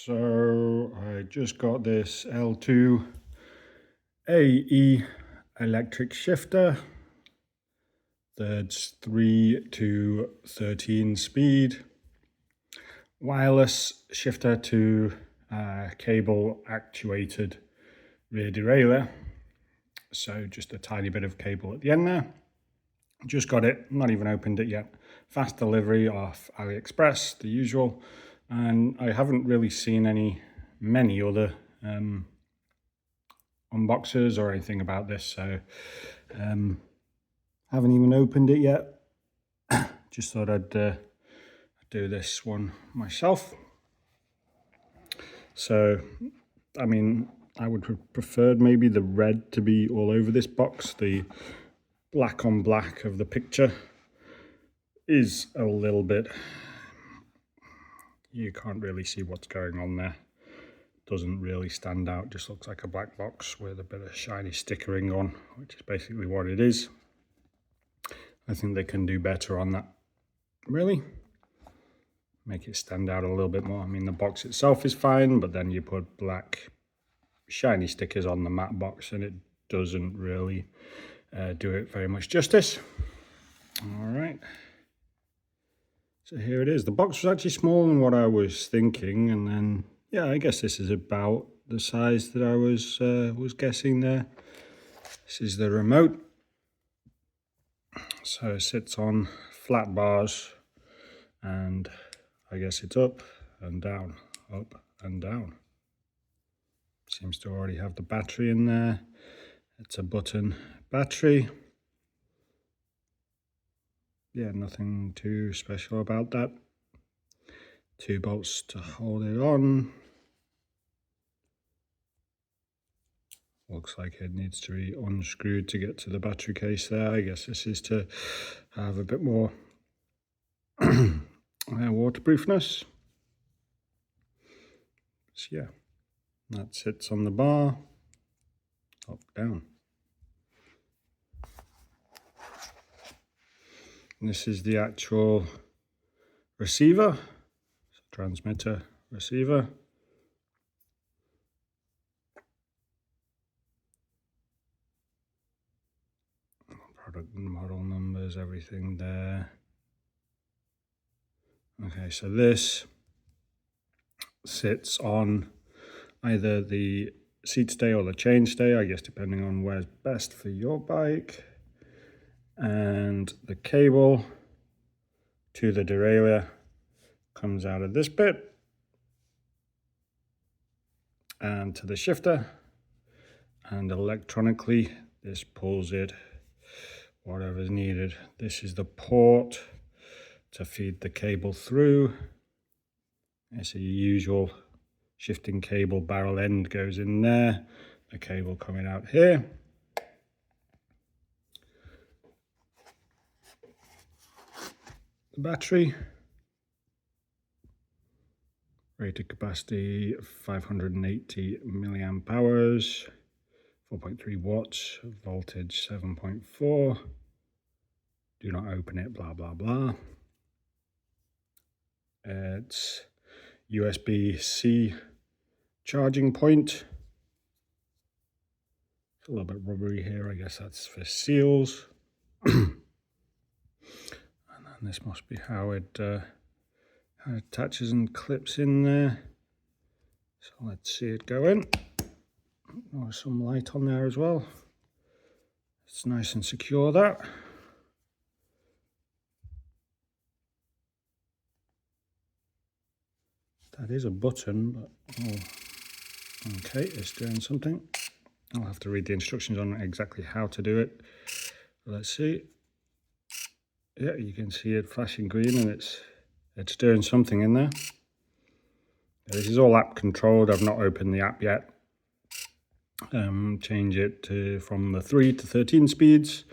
So I just got this L-twoo Ae electric shifter. That's 3 to 13 speed. Wireless shifter to cable actuated rear derailleur. So just a tiny bit of cable at the end there. Just got it, not even opened it yet. Fast delivery off AliExpress, the usual. And I haven't really seen many other unboxers or anything about this, so haven't even opened it yet. Just thought I'd do this one myself. So, I mean, I would have preferred maybe the red to be all over this box. The black on black of the picture is a little bit, you can't really see what's going on there. Doesn't really stand out, just looks like a black box with a bit of shiny stickering on, which is basically what it is. I think they can do better on that, really. Make it stand out a little bit more. I mean, the box itself is fine, but then you put black shiny stickers on the matte box and it doesn't really do it very much justice. All right. So here it is. The box was actually smaller than what I was thinking, and then yeah, I guess this is about the size that I was guessing there. This is the remote. So it sits on flat bars, and I guess it's up and down, up and down. Seems to already have the battery in there. It's a button battery. Yeah, nothing too special about that. 2 bolts to hold it on. Looks like it needs to be unscrewed to get to the battery case there. I guess this is to have a bit more waterproofness. So yeah, that sits on the bar, up, down. And this is the actual receiver, so transmitter, receiver. Product and model numbers, everything there. Okay, so this sits on either the seat stay or the chain stay, I guess, depending on where's best for your bike. And the cable to the derailleur comes out of this bit and to the shifter, and electronically this pulls it whatever's needed. This is the port to feed the cable through. It's a usual shifting cable, barrel end goes in there, the cable coming out here. The battery, rated capacity 580 milliamp hours, 4.3 watts, voltage 7.4. Do not open it, blah, blah, blah. It's USB-C charging point. It's a little bit rubbery here, I guess that's for seals. And then this must be how it attaches and clips in there. So let's see it go in. Oh, there's some light on there as well. It's nice and secure, that. That is a button, but oh, okay, it's doing something. I'll have to read the instructions on exactly how to do it. Let's see. Yeah, you can see it flashing green, and it's doing something in there. This is all app controlled. I've not opened the app yet. Change it from the 3 to 13 speeds.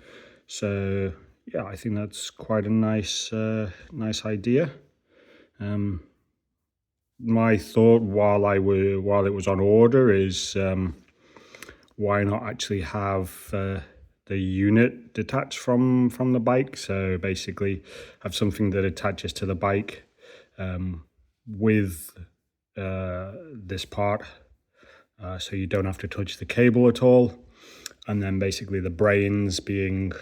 So yeah, I think that's quite a nice idea. My thought while it was on order is why not actually have the unit detached from the bike? So basically have something that attaches to the bike with this part, so you don't have to touch the cable at all. And then basically the brains being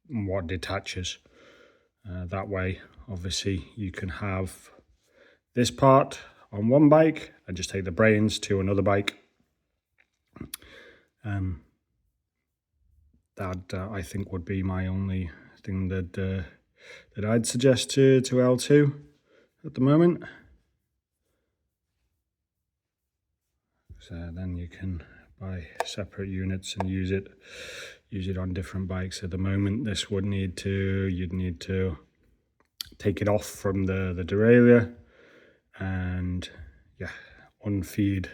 what detaches. That way, obviously, you can have this part on one bike and just take the brains to another bike. That I think would be my only thing that I'd suggest to L-twoo at the moment. So then you can buy separate units and use it on different bikes. At the moment, this would you'd need to take it off from the derailleur and unfeed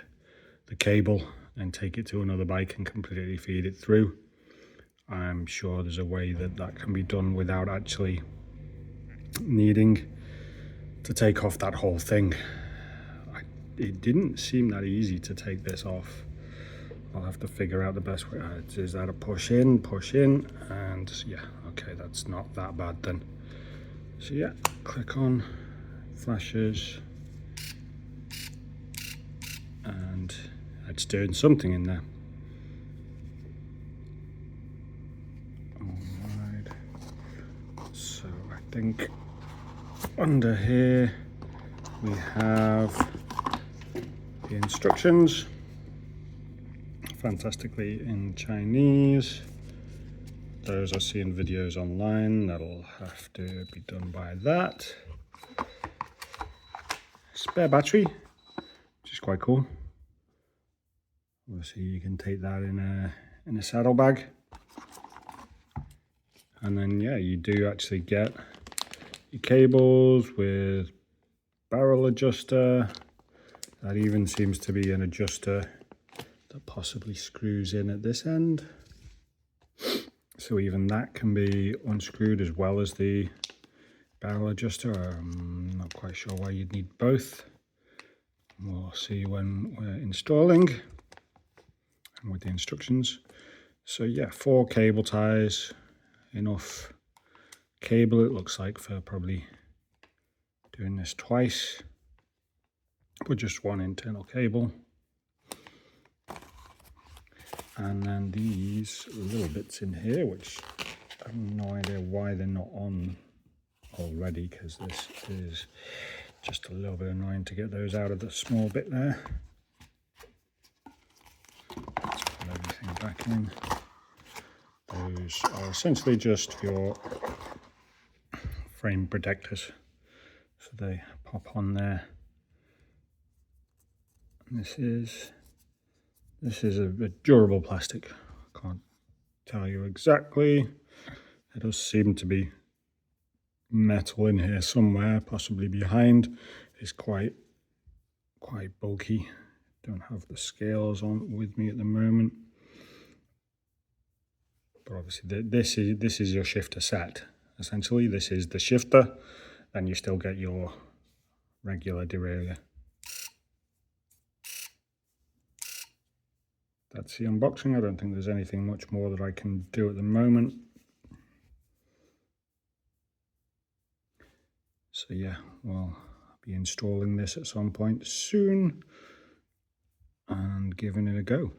the cable and take it to another bike and completely feed it through. I'm sure there's a way that can be done without actually needing to take off that whole thing. It didn't seem that easy to take this off. I'll have to figure out the best way. Is that a push in, and yeah, okay, that's not that bad then. So yeah, click on, flashes, and it's doing something in there. Alright, so I think under here we have the instructions, fantastically in Chinese. Those I've seen videos online, that'll have to be done by that. Spare battery, which is quite cool. Obviously you can take that in a saddlebag. And then yeah, you do actually get your cables with barrel adjuster. That even seems to be an adjuster that possibly screws in at this end. So even that can be unscrewed as well as the barrel adjuster. I'm not quite sure why you'd need both. We'll see when we're installing and with the instructions. So yeah, 4 cable ties, enough cable it looks like for probably doing this twice, but just 1 internal cable. And then these little bits in here, which I have no idea why they're not on already, because this is just a little bit annoying to get those out of the small bit there. Let's put everything back in. Those are essentially just your frame protectors, so they pop on there. And this is a durable plastic. I can't tell you exactly. There does seem to be metal in here somewhere, possibly behind. It's quite bulky. Don't have the scales on with me at the moment. But obviously this is your shifter set. Essentially, this is the shifter, then you still get your regular derailleur. That's the unboxing. I don't think there's anything much more that I can do at the moment. So yeah, we'll be installing this at some point soon and giving it a go.